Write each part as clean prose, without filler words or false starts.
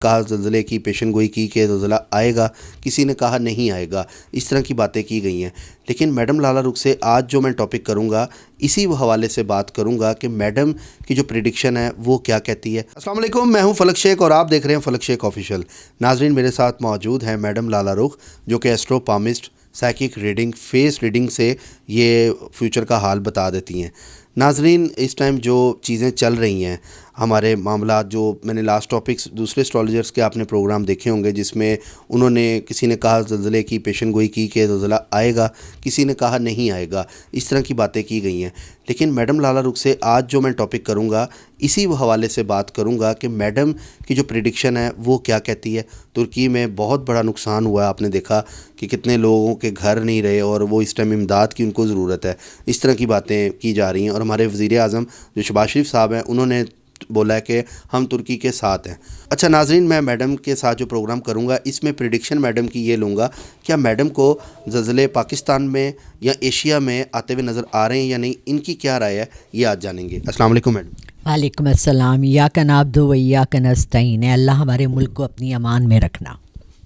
کہا زلزلے کی پیشن گوئی کی کہ زلزلہ آئے گا، کسی نے کہا نہیں آئے گا، اس طرح کی باتیں کی گئی ہیں. لیکن میڈم لالہ رخ سے آج جو میں ٹاپک کروں گا اسی حوالے سے بات کروں گا کہ میڈم کی جو پریڈکشن ہے وہ کیا کہتی ہے. السلام علیکم، میں ہوں فلک شیخ اور آپ دیکھ رہے ہیں فلک شیخ آفیشیل. ناظرین، میرے ساتھ موجود ہیں میڈم لالہ رخ جو کہ astro palmist, psychic reading, face reading سے یہ فیوچر کا حال بتا دیتی ہیں. ناظرین، اس ٹائم جو چیزیں چل رہی ہیں، ہمارے معاملات، جو میں نے لاسٹ ٹاپکس دوسرے اسٹرالوجرس کے آپ نے پروگرام دیکھے ہوں گے جس میں انہوں نے کسی نے کہا زلزلے کی پیشن گوئی کی کہ زلزلہ آئے گا، کسی نے کہا نہیں آئے گا، اس طرح کی باتیں کی گئی ہیں. لیکن میڈم لالہ رخ سے آج جو میں ٹاپک کروں گا اسی حوالے سے بات کروں گا کہ میڈم کی جو پریڈکشن ہے وہ کیا کہتی ہے. ترکی میں بہت بڑا نقصان ہوا ہے، آپ نے دیکھا کہ کتنے لوگوں کے گھر نہیں رہے اور وہ اس ٹائم امداد کی ان کو ضرورت ہے. اس طرح کی باتیں کی جا رہی ہیں اور ہمارے وزیر اعظم جو شہباز شریف صاحب ہیں انہوں نے بولا ہے کہ ہم ترکی کے ساتھ ہیں. اچھا ناظرین، میں میڈم کے ساتھ جو پروگرام کروں گا اس میں پریڈکشن میڈم کی یہ لوں گا، کیا میڈم کو زلزلے پاکستان میں یا ایشیا میں آتے ہوئے نظر آ رہے ہیں یا نہیں، ان کی کیا رائے ہے یہ آج جانیں گے. السلام علیکم میڈم. وعلیکم السلام. ایاک نعبد و ایاک نستعین. اللہ ہمارے ملک کو اپنی امان میں رکھنا.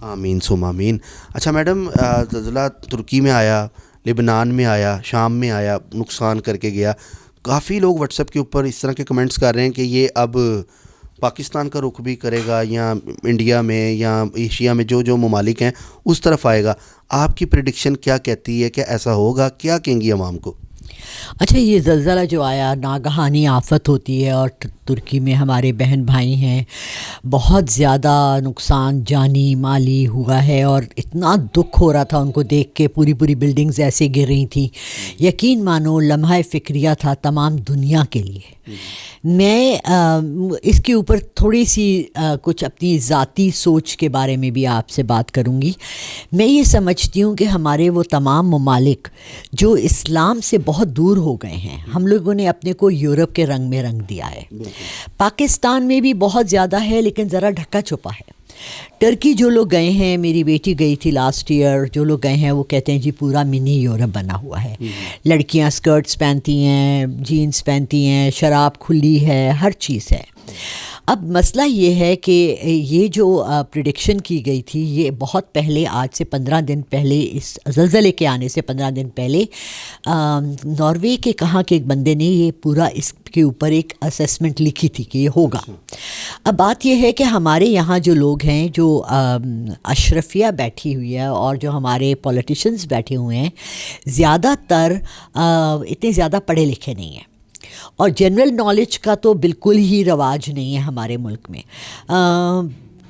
آمین ثم آمین. اچھا میڈم، زلزلہ ترکی میں آیا، لبنان میں آیا، شام میں آیا، نقصان کر کے گیا. کافی لوگ واٹس ایپ کے اوپر اس طرح کے کمنٹس کر رہے ہیں کہ یہ اب پاکستان کا رخ بھی کرے گا یا انڈیا میں یا ایشیا میں جو ممالک ہیں اس طرف آئے گا. آپ کی پریڈکشن کیا کہتی ہے کہ ایسا ہوگا؟ کیا کہیں گی عوام کو؟ اچھا، یہ زلزلہ جو آیا ناگہانی آفت ہوتی ہے اور ترکی میں ہمارے بہن بھائی ہیں، بہت زیادہ نقصان جانی مالی ہوا ہے اور اتنا دکھ ہو رہا تھا ان کو دیکھ کے. پوری پوری بلڈنگز ایسے گر رہی تھیں. یقین مانو لمحہ فکریہ تھا تمام دنیا کے لیے. میں اس کے اوپر تھوڑی سی کچھ اپنی ذاتی سوچ کے بارے میں بھی آپ سے بات کروں گی. میں یہ سمجھتی ہوں کہ ہمارے وہ تمام ممالک جو اسلام سے بہت دور ہو گئے ہیں، ہم لوگوں نے اپنے کو یورپ کے رنگ میں رنگ دیا ہے. پاکستان میں بھی بہت زیادہ ہے لیکن ذرا ڈھکا چھپا ہے. ٹرکی جو لوگ گئے ہیں، میری بیٹی گئی تھی لاسٹ ایئر، جو لوگ گئے ہیں وہ کہتے ہیں جی پورا منی یورپ بنا ہوا ہے. لڑکیاں اسکرٹس پہنتی ہیں، جینس پہنتی ہیں، شراب کھلی ہے، ہر چیز ہے. اب مسئلہ یہ ہے کہ یہ جو پریڈکشن کی گئی تھی یہ بہت پہلے، آج سے 15 دن پہلے، اس زلزلے کے آنے سے 15 دن پہلے ناروے کے کہاں کے ایک بندے نے یہ پورا اس کے اوپر ایک اسیسمنٹ لکھی تھی کہ یہ ہوگا. اب بات یہ ہے کہ ہمارے یہاں جو لوگ ہیں، جو اشرفیہ بیٹھی ہوئی ہے اور جو ہمارے پولیٹیشنز بیٹھے ہوئے ہیں، زیادہ تر اتنے زیادہ پڑھے لکھے نہیں ہیں اور جنرل نالج کا تو بالکل ہی رواج نہیں ہے ہمارے ملک میں.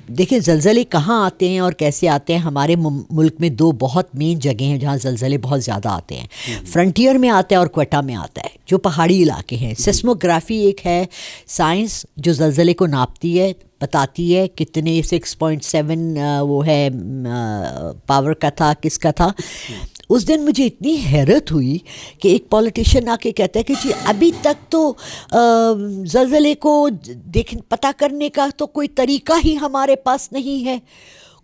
دیکھیں زلزلے کہاں آتے ہیں اور کیسے آتے ہیں. ہمارے ملک میں دو بہت مین جگہیں ہیں جہاں زلزلے بہت زیادہ آتے ہیں. فرنٹیئر میں آتا ہے اور کوئٹہ میں آتا ہے جو پہاڑی علاقے ہیں. سیسموگرافی ایک ہے سائنس جو زلزلے کو ناپتی ہے، بتاتی ہے کتنے 6.7 وہ ہے پاور کا تھا، کس کا تھا. اس دن مجھے اتنی حیرت ہوئی کہ ایک پولیٹیشین آ کے کہتا ہے کہ جی ابھی تک تو زلزلے کو پتہ کرنے کا تو کوئی طریقہ ہی ہمارے پاس نہیں ہے،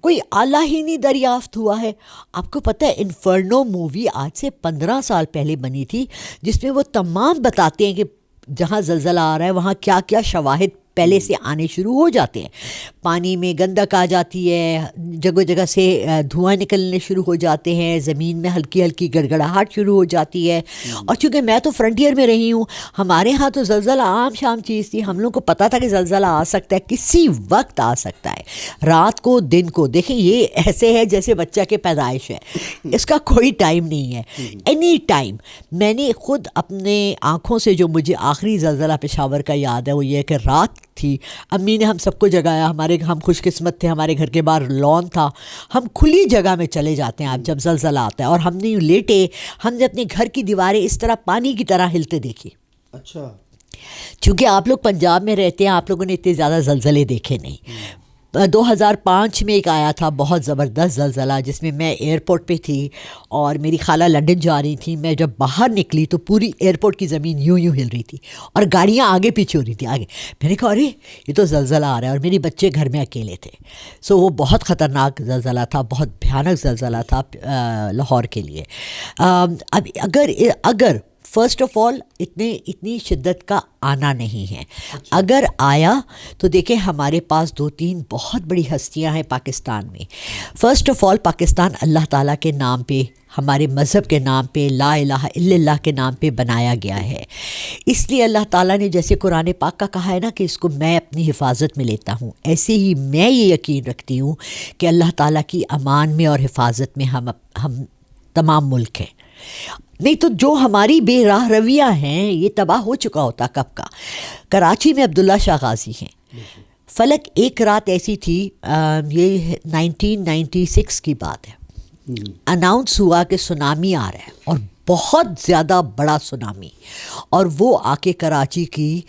کوئی آلہ ہی نہیں دریافت ہوا ہے. آپ کو پتہ ہے انفرنو مووی آج سے 15 سال پہلے بنی تھی جس میں وہ تمام بتاتے ہیں کہ جہاں زلزلہ آ رہا ہے وہاں کیا کیا شواہد پہلے سے آنے شروع ہو جاتے ہیں. پانی میں گندک آ جاتی ہے، جگہ جگہ سے دھواں نکلنے شروع ہو جاتے ہیں، زمین میں ہلکی ہلکی گڑگڑاہٹ شروع ہو جاتی ہے. اور چونکہ میں تو فرنٹیئر میں رہی ہوں، ہمارے ہاں تو زلزلہ عام شام چیز تھی. ہم لوگ کو پتہ تھا کہ زلزلہ آ سکتا ہے، کسی وقت آ سکتا ہے، رات کو دن کو. دیکھیں یہ ایسے ہے جیسے بچہ کے پیدائش ہے، اس کا کوئی ٹائم نہیں ہے، اینی ٹائم. میں نے خود اپنے آنکھوں سے جو مجھے آخری زلزلہ پشاور کا یاد ہے وہ یہ کہ رات تھی، امی نے ہم سب کو جگایا. ہم خوش قسمت تھے، ہمارے گھر کے باہر لان تھا. ہم کھلی جگہ میں چلے جاتے ہیں آپ جب زلزلہ آتا ہے، اور ہم نے لیٹے، ہم نے اپنے گھر کی دیواریں اس طرح پانی کی طرح ہلتے دیکھی. اچھا، چونکہ آپ لوگ پنجاب میں رہتے ہیں، آپ لوگوں نے اتنے زیادہ زلزلے دیکھے نہیں. 2005 میں ایک آیا تھا بہت زبردست زلزلہ جس میں میں ایئرپورٹ پہ تھی اور میری خالہ لنڈن جا رہی تھی. میں جب باہر نکلی تو پوری ایئرپورٹ کی زمین یوں ہل رہی تھی اور گاڑیاں آگے پیچھے ہو رہی تھی آگے. میں نے کہا ارے یہ تو زلزلہ آ رہا ہے، اور میری بچے گھر میں اکیلے تھے. وہ بہت خطرناک زلزلہ تھا، بہت بھیانک زلزلہ تھا لاہور کے لیے. اب اگر فرسٹ آف آل اتنی شدت کا آنا نہیں ہے. اگر آیا تو دیکھیں ہمارے پاس 2-3 بہت بڑی ہستیاں ہیں پاکستان میں. فرسٹ آف آل پاکستان اللہ تعالیٰ کے نام پہ، ہمارے مذہب کے نام پہ، لا الہ الا اللہ کے نام پہ بنایا گیا ہے. اس لیے اللہ تعالیٰ نے جیسے قرآن پاک کا کہا ہے نا کہ اس کو میں اپنی حفاظت میں لیتا ہوں، ایسے ہی میں یہ یقین رکھتی ہوں کہ اللہ تعالیٰ کی امان میں اور حفاظت میں ہم تمام ملک ہیں. نہیں تو جو ہماری بے راہ رویہ ہیں یہ تباہ ہو چکا ہوتا کب کا. کراچی میں عبداللہ شاہ غازی ہیں. فلک ایک رات ایسی تھی، یہ 1996 کی بات ہے، اناؤنس ہوا کہ سونامی آ رہا ہے اور بہت زیادہ بڑا سونامی، اور وہ آ کے کراچی کی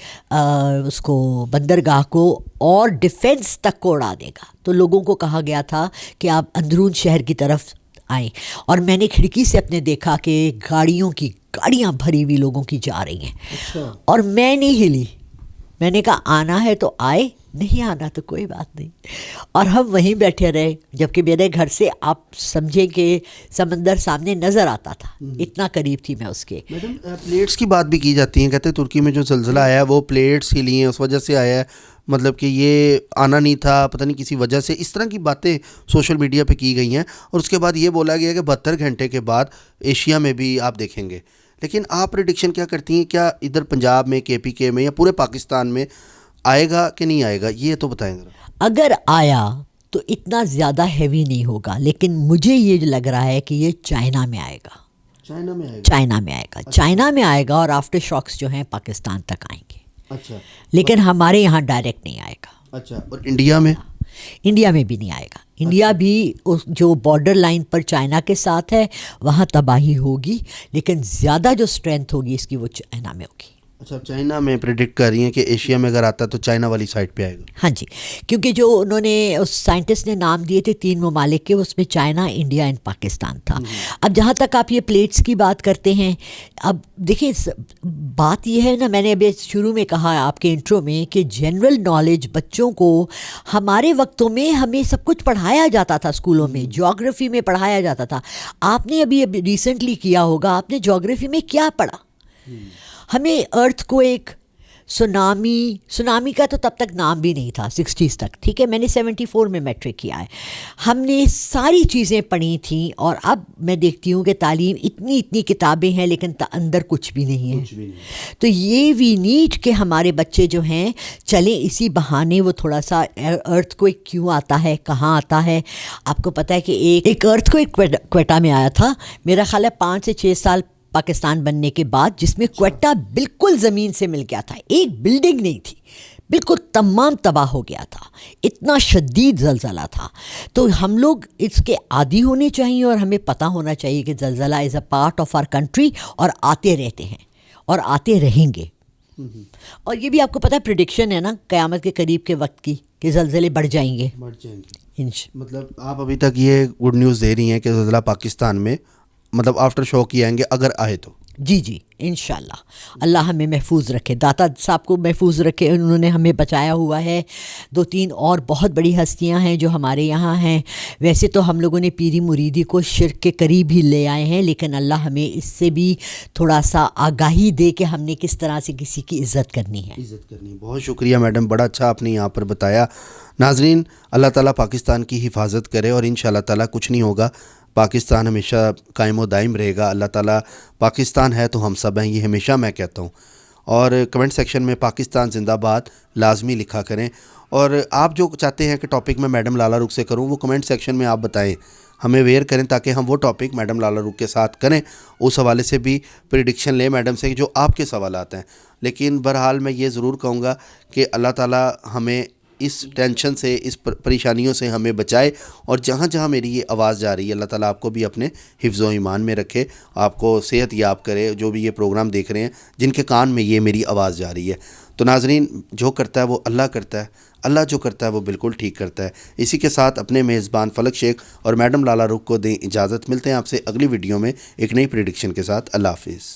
اس کو بندرگاہ کو اور ڈیفنس تک کو اڑا دے گا. تو لوگوں کو کہا گیا تھا کہ آپ اندرون شہر کی طرف آئیں، اور میں نے کھڑکی سے اپنے دیکھا کہ گاڑیاں بھری ہوئی لوگوں کی جا رہی ہیں، اور میں نہیں ہلی. میں نے کہا آنا ہے تو آئے، نہیں آنا تو کوئی بات نہیں. اور ہم وہیں بیٹھے رہے، جبکہ میرے گھر سے آپ سمجھیں کہ سمندر سامنے نظر آتا تھا، اتنا قریب تھی میں اس کے. میڈم پلیٹس کی بات بھی کی جاتی ہیں، کہتے ہیں ترکی میں جو زلزلہ آیا ہے وہ پلیٹس ہلی ہیں، اس وجہ سے آیا ہے، مطلب کہ یہ آنا نہیں تھا، پتہ نہیں کسی وجہ سے. اس طرح کی باتیں سوشل میڈیا پہ کی گئی ہیں، اور اس کے بعد یہ بولا گیا کہ 72 گھنٹے کے بعد ایشیا میں بھی آپ دیکھیں گے. لیکن آپ پریڈکشن کیا کرتی ہیں، کیا ادھر پنجاب میں، KPK میں، یا پورے پاکستان میں آئے گا کہ نہیں آئے گا، یہ تو بتائیں ذرا. اگر آیا تو اتنا زیادہ ہیوی نہیں ہوگا، لیکن مجھے یہ لگ رہا ہے کہ یہ چائنا میں آئے گا. چائنا میں آئے گا اور آفٹر شاکس جو ہیں پاکستان تک آئیں گے. اچھا، لیکن ہمارے یہاں ڈائریکٹ نہیں آئے گا. اچھا. اور انڈیا میں بھی نہیں آئے گا. انڈیا بھی جو بارڈر لائن پر چائنا کے ساتھ ہے وہاں تباہی ہوگی، لیکن زیادہ جو اسٹرینتھ ہوگی اس کی وہ چائنا میں ہوگی. اچھا، چائنا میں پریڈکٹ کر رہی ہیں کہ ایشیا میں اگر آتا ہے تو چائنا والی سائڈ پہ آئے گا. ہاں جی، کیونکہ جو انہوں نے اس سائنٹسٹ نے نام دیے تھے 3 ممالک کے، اس میں چائنا، انڈیا اینڈ پاکستان تھا. اب جہاں تک آپ یہ پلیٹس کی بات کرتے ہیں، اب دیکھیں بات یہ ہے نا، میں نے ابھی شروع میں کہا آپ کے انٹرو میں کہ جنرل نالج بچوں کو ہمارے وقتوں میں ہمیں سب کچھ پڑھایا جاتا تھا اسکولوں میں، جیوگرافی میں پڑھایا جاتا تھا. آپ نے ابھی ریسنٹلی کیا ہوگا، آپ نے جیوگرافی میں کیا پڑھا؟ ہمیں ارتھ کو ایک سونامی کا تو تب تک نام بھی نہیں تھا 60s تک، ٹھیک ہے. میں نے 74 میں میٹرک کیا ہے. ہم نے ساری چیزیں پڑھی تھیں، اور اب میں دیکھتی ہوں کہ تعلیم اتنی کتابیں ہیں لیکن اندر کچھ بھی نہیں ہے. تو یہ وی نیڈ کہ ہمارے بچے جو ہیں چلیں اسی بہانے وہ تھوڑا سا ارتھ کو ایک کیوں آتا ہے، کہاں آتا ہے. آپ کو پتہ ہے کہ ایک ارتھ کو ایک کوئٹہ میں آیا تھا، میرا خیال ہے 5 سے 6 سال پاکستان بننے کے بعد، جس میں کوئٹہ بالکل زمین سے مل گیا تھا، ایک بلڈنگ نہیں تھی، بالکل تمام تباہ ہو گیا تھا. اتنا شدید زلزلہ تھا. تو ہم لوگ اس کے عادی ہونے چاہیے، اور ہمیں پتہ ہونا چاہیے کہ زلزلہ is a part of our country, اور آتے رہتے ہیں اور آتے رہیں گے. اور یہ بھی آپ کو پتہ ہے پریڈکشن ہے نا قیامت کے قریب کے وقت کی، کہ زلزلے بڑھ جائیں گے. مطلب آپ ابھی تک یہ گڈ نیوز دے رہی ہیں کہ زلزلہ پاکستان میں مطلب آفٹر شوک ہی آئیں گے اگر آئے تو. جی انشاءاللہ. اللہ ہمیں محفوظ رکھے، داتا صاحب کو محفوظ رکھے، انہوں نے ہمیں بچایا ہوا ہے. 2-3 اور بہت بڑی ہستیاں ہیں جو ہمارے یہاں ہیں. ویسے تو ہم لوگوں نے پیری مریدی کو شرک کے قریب ہی لے آئے ہیں، لیکن اللہ ہمیں اس سے بھی تھوڑا سا آگاہی دے کہ ہم نے کس طرح سے کسی کی عزت کرنی ہے. بہت شکریہ میڈم، بڑا اچھا آپ نے یہاں پر بتایا. ناظرین، اللہ تعالیٰ پاکستان کی حفاظت کرے، اور انشاءاللہ تعالیٰ کچھ نہیں ہوگا. پاکستان ہمیشہ قائم و دائم رہے گا. اللہ تعالیٰ، پاکستان ہے تو ہم سب ہیں، یہ ہمیشہ میں کہتا ہوں. اور کمنٹ سیکشن میں پاکستان زندہ باد لازمی لکھا کریں. اور آپ جو چاہتے ہیں کہ ٹاپک میں میڈم لالہ رخ سے کروں، وہ کمنٹ سیکشن میں آپ بتائیں، ہمیں ویئر کریں، تاکہ ہم وہ ٹاپک میڈم لالہ رخ کے ساتھ کریں. اس حوالے سے بھی پریڈکشن لیں میڈم سے جو آپ کے سوالات ہیں. لیکن بہرحال میں یہ ضرور کہوں گا کہ اللہ تعالیٰ ہمیں اس ٹینشن سے، اس پریشانیوں سے ہمیں بچائے، اور جہاں جہاں میری یہ آواز جا رہی ہے اللہ تعالیٰ آپ کو بھی اپنے حفظ و ایمان میں رکھے، آپ کو صحت یاب کرے، جو بھی یہ پروگرام دیکھ رہے ہیں جن کے کان میں یہ میری آواز جا رہی ہے. تو ناظرین، جو کرتا ہے وہ اللہ کرتا ہے، اللہ جو کرتا ہے وہ بالکل ٹھیک کرتا ہے. اسی کے ساتھ اپنے میزبان فلک شیخ اور میڈم لالہ رخ کو دیں اجازت. ملتے ہیں آپ سے اگلی ویڈیو میں ایک نئی پریڈکشن کے ساتھ. اللہ حافظ.